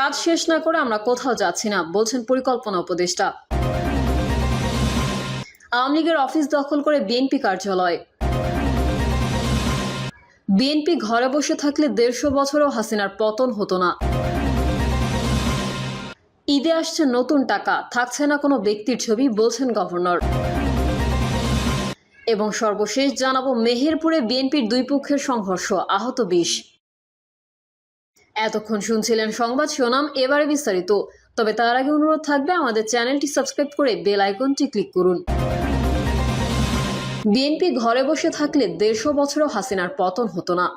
কাজ শেষ না করে আমরা কোথাও যাচ্ছি না, বলছেন পরিকল্পনা উপদেষ্টা। আওয়ামী লীগের অফিস দখল করে বিএনপি কার্যালয়। বিএনপি ঘরে বসে থাকলে 150 বছরেও হাসিনার পতন হতো না। ঈদে আসছে নতুন টাকা, থাকছে না কোনো ব্যক্তির ছবি, বলছেন গভর্নর। এবং সর্বশেষ জানাবো, মেহেরপুরে বিএনপির দুই পক্ষের সংঘর্ষ, আহত 20। এতক্ষণ শুনছিলেন সংবাদ শিরোনাম, এবারে বিস্তারিত। তবে তার আগে অনুরোধ থাকবে আমাদের চ্যানেলটি সাবস্ক্রাইব করে বেল আইকনটি ক্লিক করুন। বিএনপি ঘরে বসে থাকলে 150 বছরেও হাসিনার পতন হতো না।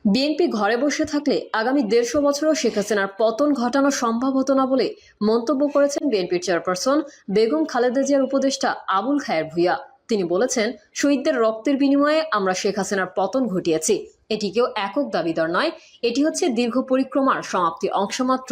বিএনপি ঘরে বসে থাকলে আগামী 150 বছরেও শেখ হাসিনার পতন ঘটানো সম্ভব হতো না বলে মন্তব্য করেছেন বিএনপির চেয়ারপারসন বেগম খালেদা জিয়ার উপদেষ্টা আবুল খায়ের ভূঁইয়া। তিনি বলেছেন, শহীদদের রক্তের বিনিময়ে আমরা শেখ হাসিনার পতন ঘটিয়েছি। এটি কেউ একক দাবিদার নয়, এটি হচ্ছে দীর্ঘ পরিক্রমার সমাপ্তি অংশমাত্র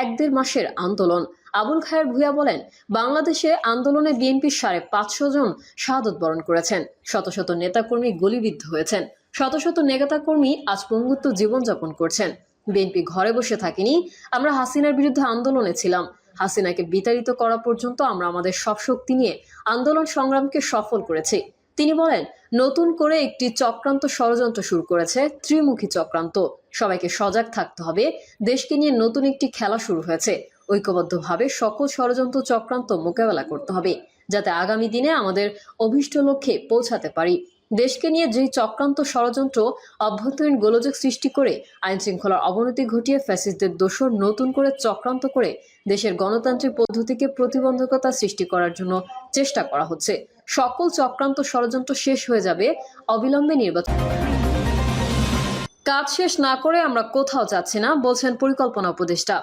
1-1.5 মাসের আন্দোলন। আবুল খায়ের ভূঁইয়া বলেন, বাংলাদেশে আন্দোলনে বিএনপির 550 জন শাহাদত বরণ করেছেন, শত শত নেতাকর্মী গুলিবিদ্ধ হয়েছেন, শত শত নেতাকর্মী আজ পঙ্গুত্ব জীবনযাপন করছেন। বিএনপি ঘরে বসে থাকেনি, আমরা হাসিনার বিরুদ্ধে আন্দোলনে ছিলাম। হাসিনাকে বিতাড়িত করা পর্যন্ত আমরা আমাদের সব শক্তি নিয়ে আন্দোলন সংগ্রামকে সফল করেছি। তিনি বলেন, নতুন করে একটি চক্রান্ত ষড়যন্ত্র শুরু করেছে, ত্রিমুখী চক্রান্ত। সবাইকে সজাগ থাকতে হবে। দেশকে নিয়ে নতুন একটি খেলা শুরু হয়েছে। ঐক্যবদ্ধভাবে সকল ষড়যন্ত্র চক্রান্ত মোকাবেলা করতে হবে, যাতে আগামী দিনে আমাদের অভীষ্ট লক্ষ্যে পৌঁছাতে পারি। দেশকে নিয়ে যেই চক্রান্ত ষড়যন্ত্র অভ্যন্তরীণ গোলযোগ সৃষ্টি করে আইন শৃঙ্খলার অবনতি ঘটিয়ে ফ্যাসিস্টদের দোসর নতুন করে চক্রান্ত করে দেশের গণতান্ত্রিক পদ্ধতিকে প্রতিবন্ধকতা সৃষ্টি করার জন্য চেষ্টা করা হচ্ছে। সকল চক্রান্ত ষড়যন্ত্র শেষ হয়ে যাবে অবিলম্বে নির্বাচন। কাজ শেষ না করে আমরা কোথাও যাচ্ছি না, বলছেন পরিকল্পনা উপদেষ্টা।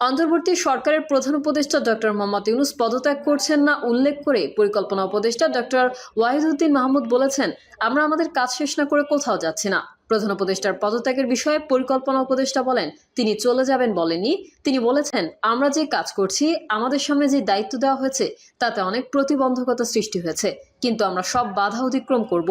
অন্তর্বর্তী সরকারের প্রধান উপদেষ্টা ডক্টর মোহাম্মদ ইউনূস পদত্যাগ করছেন না উল্লেখ করে পরিকল্পনা উপদেষ্টা ডক্টর ওয়াহিদুদ্দিন মাহমুদ বলেছেন, আমরা আমাদের কাজ শেষ না করে কোথাও যাচ্ছি না। প্রধান উপদেষ্টার পদত্যাগের বিষয়ে পরিকল্পনা উপদেষ্টা বলেন, তিনি চলে যাবেন বলেননি। তিনি বলেছেন, আমরা যে কাজ করছি, আমাদের সামনে যে দায়িত্ব দেওয়া হয়েছে তাতে অনেক প্রতিবন্ধকতা সৃষ্টি হয়েছে, কিন্তু আমরা সব বাধা অতিক্রম করব।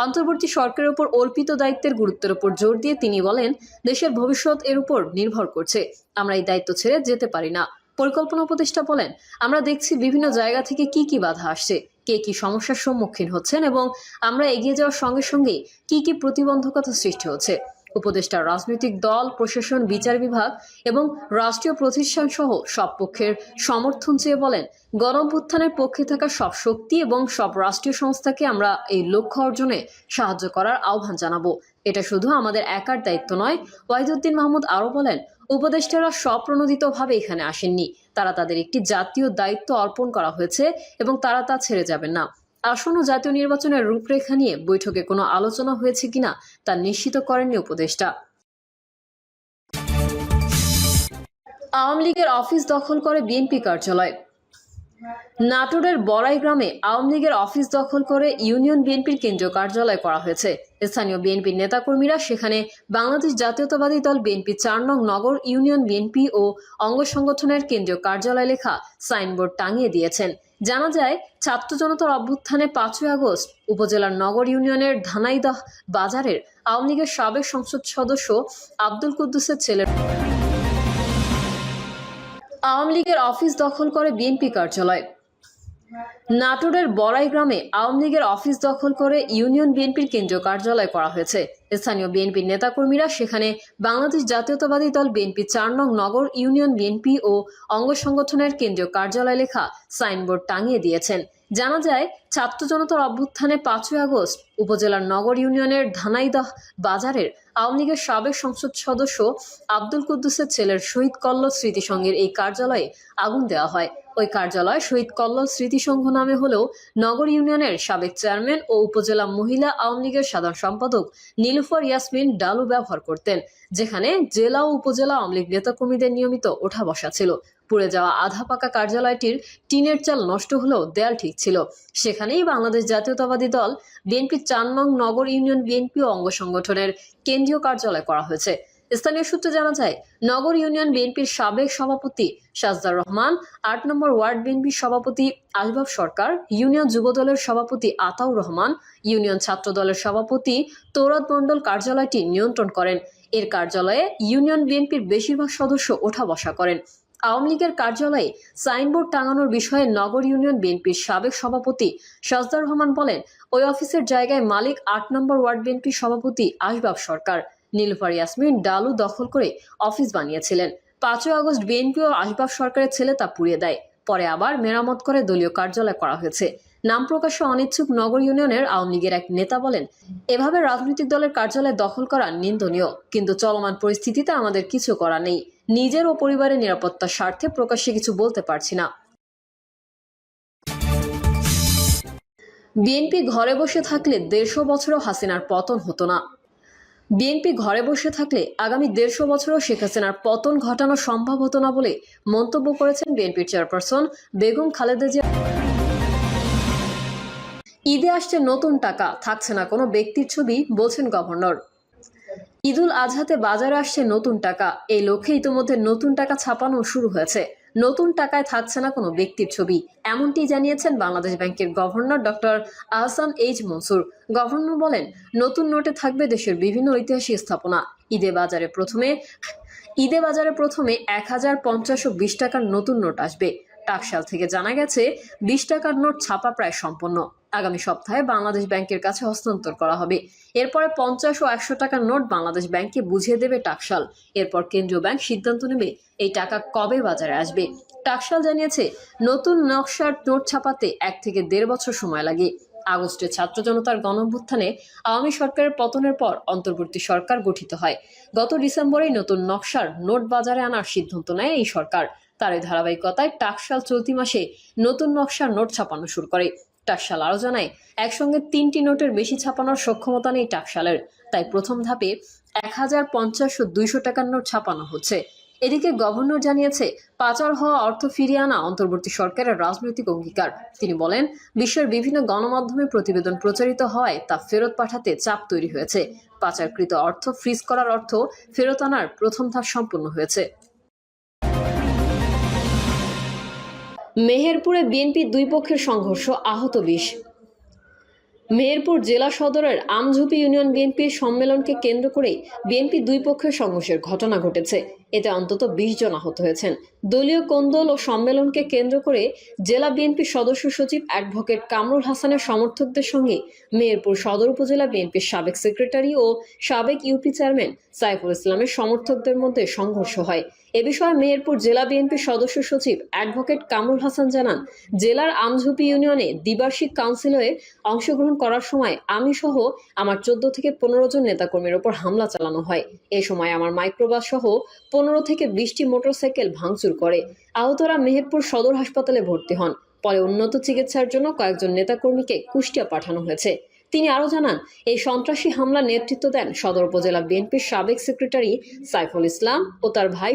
অন্তর্বর্তী সরকারের উপর অর্পিত দায়িত্বের গুরুত্বের উপর জোর দিয়ে তিনি বলেন, দেশের ভবিষ্যৎ এর উপর নির্ভর করছে, আমরা এই দায়িত্ব ছেড়ে যেতে পারি না। পরিকল্পনা উপদেষ্টা বলেন, আমরা দেখছি বিভিন্ন জায়গা থেকে কি কি বাধা আসছে, কে কি সমস্যার সম্মুখীন হচ্ছেন এবং আমরা এগিয়ে যাওয়ার সঙ্গে সঙ্গে কি কি প্রতিবন্ধকতা সৃষ্টি হচ্ছে। উপদেষ্টা রাজনৈতিক দল, প্রশাসন, বিচার বিভাগ এবং রাষ্ট্রীয় প্রতিষ্ঠান সহ সব পক্ষের সমর্থন চেয়ে বলেন, গণঅভ্যুত্থানের পক্ষে থাকা সব শক্তি এবং সব রাষ্ট্রীয় সংস্থাকে আমরা এই লক্ষ্য অর্জনে সাহায্য করার আহ্বান জানাবো। এটা শুধু আমাদের একার দায়িত্ব নয়। ওয়াহিদুদ্দিন মাহমুদ আরও বলেন, উপদেষ্টারা স্বপ্রণোদিতভাবে এখানে আসেননি, তারা তাদের একটি জাতীয় দায়িত্ব অর্পণ করা হয়েছে এবং তারা তা ছেড়ে যাবেন না। আসন্ন জাতীয় নির্বাচনের রূপরেখা নিয়ে বৈঠকে কোনো আলোচনা হয়েছে কিনা তা নিশ্চিত করেননি উপদেষ্টা। আওয়ামী লীগের অফিস দখল করে বিএনপি কার্যালয়। নাটোরের বড়াই গ্রামে আওয়ামী লীগের অফিস দখল করে ইউনিয়ন বিএনপির কেন্দ্রীয় কার্যালয় করা হয়েছে। স্থানীয় বিএনপির নেতাকর্মীরা সেখানে বাংলাদেশ জাতীয়তাবাদী দল বিএনপি 4 নং নগর ইউনিয়ন বিএনপি ও অঙ্গ সংগঠনের কেন্দ্রীয় কার্যালয় লেখা সাইনবোর্ড টাঙিয়ে দিয়েছেন। জানা যায়, ছাত্র জনতার অভ্যুত্থানে 5ই আগস্ট উপজেলার নগর ইউনিয়নের ধানাইদহ বাজারের আওয়ামী লীগের সাবেক সংসদ সদস্য আব্দুল কুদ্দুসের ছেলের আওয়ামী লীগের অফিস দখল করে বিএনপি কার্যালয়। নাটোরের বড়াই গ্রামে আওয়ামী লীগের অফিস দখল করে ইউনিয়ন বিএনপির কেন্দ্রীয় কার্যালয় করা হয়েছে। স্থানীয় বিএনপির নেতাকর্মীরা সেখানে বাংলাদেশ জাতীয়তাবাদী দল বিএনপি 4 নং নগর ইউনিয়ন বিএনপি ও অঙ্গ সংগঠনের কেন্দ্রীয় কার্যালয় লেখা সাইনবোর্ড টাঙিয়ে দিয়েছেন। জানা যায়, ছাত্র জনতার অভ্যুত্থানে 5ই আগস্ট উপজেলার নগর ইউনিয়নের ধানাইদহ বাজারের আওয়ামী লীগের সাবেক সংসদ সদস্য আব্দুল কুদ্দুসের ছেলের শহীদ কল্লোল স্মৃতিসংঘের এই কার্যালয়ে আগুন দেওয়া হয়। ওই কার্যালয় শহীদ কল্লোল স্মৃতিসংঘ নামে হলেও নগর ইউনিয়নের সাবেক চেয়ারম্যান ও উপজেলা মহিলা আওয়ামী লীগের সাধারণ সম্পাদক নীলুফার ইয়াসমিন ডালু ব্যবহার করতেন, যেখানে জেলা ও উপজেলা আওয়ামী লীগ নেতাকর্মীদের নিয়মিত ওঠা বসা ছিল। পুড়ে যাওয়া আধা পাকা কার্যালয়টির টিনের চাল নষ্ট হলেও দেয়াল ঠিক ছিল। সেখানেই বাংলাদেশ জাতীয়তাবাদী দল বিএনপি 4 নং নগর ইউনিয়ন বিএনপি ও অঙ্গ সংগঠনের কেন্দ্রীয় কার্যালয় করা হয়েছে। স্থানীয় সূত্রে জানা যায়, নগর ইউনিয়ন বিএনপির সাবেক সভাপতি সাজদার রহমান, ৮ নম্বর ওয়ার্ড বিএনপির সভাপতি আসবাব সরকার, ইউনিয়ন যুব দলের সভাপতি আতাউর রহমান, ইউনিয়ন ছাত্র দলের সভাপতি তৌরাদ মণ্ডল কার্যালয়টি নিয়ন্ত্রণ করেন। এর কার্যালয়ে ইউনিয়ন বিএনপির বেশিরভাগ সদস্য ওঠা বসা করেন। আওয়ামী লীগের কার্যালয়ে সাইনবোর্ড টাঙানোর বিষয়ে নগর ইউনিয়ন বিএনপির সাবেক সভাপতি সাজদার রহমান বলেন, ওই অফিসের জায়গায় মালিক ৮ নম্বর ওয়ার্ড বিএনপির সভাপতি আসবাব সরকার। নীলুফার ইয়াসমিন ডালু দখল করে অফিস বানিয়েছিলেন। ৫ আগস্ট বিএনপি ও আসবাব সরকারের ছেলে তা পুড়িয়ে দেয়। পরে আবার মেরামত করে দলীয় কার্যালয় করা হয়েছে। নাম প্রকাশে অনিচ্ছুক নগর ইউনিয়নের আওয়ামী লীগের এক নেতা বলেন, এভাবে রাজনৈতিক দলের কার্যালয় দখল করা নিন্দনীয়, কিন্তু চলমান পরিস্থিতিতে আমাদের কিছু করা নেই। নিজের ও পরিবারের নিরাপত্তার স্বার্থে প্রকাশ্যে কিছু বলতে পারছি না। বিএনপি ঘরে বসে থাকলে ১৫০ বছরও হাসিনার পতন হতো না। বিএনপি ঘরে বসে থাকলে আগামী ১৫০ বছরও শেখ হাসিনার পতন ঘটানো সম্ভব হতো না বলে মন্তব্য করেছেন বিএনপির চেয়ারপারসন বেগম খালেদা জিয়া। ঈদে আসছে নতুন টাকা, থাকছে না কোনো ব্যক্তির ছবি, বলছেন গভর্নর। ঈদুল আজহাতে বাজারে আসছে নতুন টাকা। এই লক্ষ্যে ইতিমধ্যে নতুন টাকা ছাপানো শুরু হয়েছে। নতুন টাকায় থাকছে না কোনো ব্যক্তির ছবি, এমনটি জানিয়েছেন বাংলাদেশ ব্যাংকের governor doctor Ahsan H Mansur. Governor বলেন, নতুন নোটে থাকবে দেশের বিভিন্ন ঐতিহাসিক স্থাপনা। ঈদে বাজারে প্রথমে ১,০৫০ ও ২০ টাকার নতুন নোট আসবে। টাকশাল থেকে জানা গেছে ২০ টাকার নোট ছাপা প্রায় সম্পন্ন। আগামী সপ্তাহে বাংলাদেশ ব্যাংকের কাছে হস্তান্তর করা হবে। এরপরে ৫০ ও ১০০ টাকার নোট বাংলাদেশ ব্যাংককে বুঝিয়ে দেবে টাকশাল। এরপর কেন্দ্রীয় ব্যাংক সিদ্ধান্ত নেবে এই টাকা কবে বাজারে আসবে। টাকশাল জানিয়েছে, নতুন নকশার নোট ছাপাতে ১ থেকে ১.৫ বছর সময় লাগে। আগস্টে ছাত্র জনতার গণঅভ্যুত্থানে আওয়ামী সরকারের পতনের পর অন্তর্বর্তী সরকার গঠিত হয়। গত ডিসেম্বরেই নতুন নকশার নোট বাজারে আনার সিদ্ধান্ত নেয় এই সরকার। তার ধারাবাহিকতায় টাকশাল চলতি মাসে নতুন নকশার নোট ছাপানো শুরু করে। টাকশাল আরও জানায়, একসঙ্গে ৩টি নোটের বেশি ছাপানোর সক্ষমতা নেই টাকশালের, তাই প্রথম ধাপে ১,০৫০ ও ২০০ টাকার নোট ছাপানো হচ্ছে। এদিকে গভর্নর জানিয়েছে, পাচার হওয়া অর্থ ফিরিয়ে আনা অন্তর্বর্তী সরকারের রাজনৈতিক অঙ্গীকার। তিনি বলেন, বিশ্বের বিভিন্ন গণমাধ্যমে প্রতিবেদন প্রচারিত হওয়ায় তা ফেরত পাঠাতে চাপ তৈরি হয়েছে। পাচারকৃত অর্থ ফ্রিজ করার অর্থ ফেরত আনার প্রথম ধাপ সম্পন্ন হয়েছে। মেহেরপুরে বিএনপি দুই পক্ষের সংঘর্ষ, আহত ২০। মেহেরপুর জেলা সদরের আমঝুপি ইউনিয়ন বিএনপির সম্মেলনকে কেন্দ্র করে বিএনপি দুই পক্ষের সংঘর্ষের ঘটনা ঘটেছে। এতে অন্তত ২০ জন আহত হয়েছেন। দলীয় কোন্দল ও সম্মেলনকে কেন্দ্র করে জেলা বিএনপির সদস্য সচিব অ্যাডভোকেট কামরুল হাসানের সমর্থকদের সঙ্গে মেহেরপুর সদর উপজেলা বিএনপির সাবেক সেক্রেটারি ও সাবেক ইউপি চেয়ারম্যান সাইফুল ইসলামের সমর্থকদের মধ্যে সংঘর্ষ হয়। এ বিষয়ে মেহেরপুর জেলা বিএনপির সদস্য সচিব অ্যাডভোকেট কামরুল হাসান জানান, জেলার আমঝুপি ইউনিয়নে দ্বিবার্ষিক কাউন্সিলে অংশগ্রহণ করার সময় আমি সহ আমার ১৪ থেকে ১৫ জন নেতাকর্মীর ওপর হামলা চালানো হয়। এ সময় আমার মাইক্রোবাস সহ ১৫ থেকে ২০টি মোটরসাইকেল ভাঙচুর করে। আহতরা মেহেরপুর সদর হাসপাতালে ভর্তি হন। পরে উন্নত চিকিৎসার জন্য কয়েকজন নেতাকর্মীকে কুষ্টিয়া পাঠানো হয়েছে। তিনি আরও জানান, এই সন্ত্রাসী হামলার নেতৃত্ব দেন সদর উপজেলা বিএনপির সাবেক সেক্রেটারি সাইফুল ইসলাম ও তার ভাই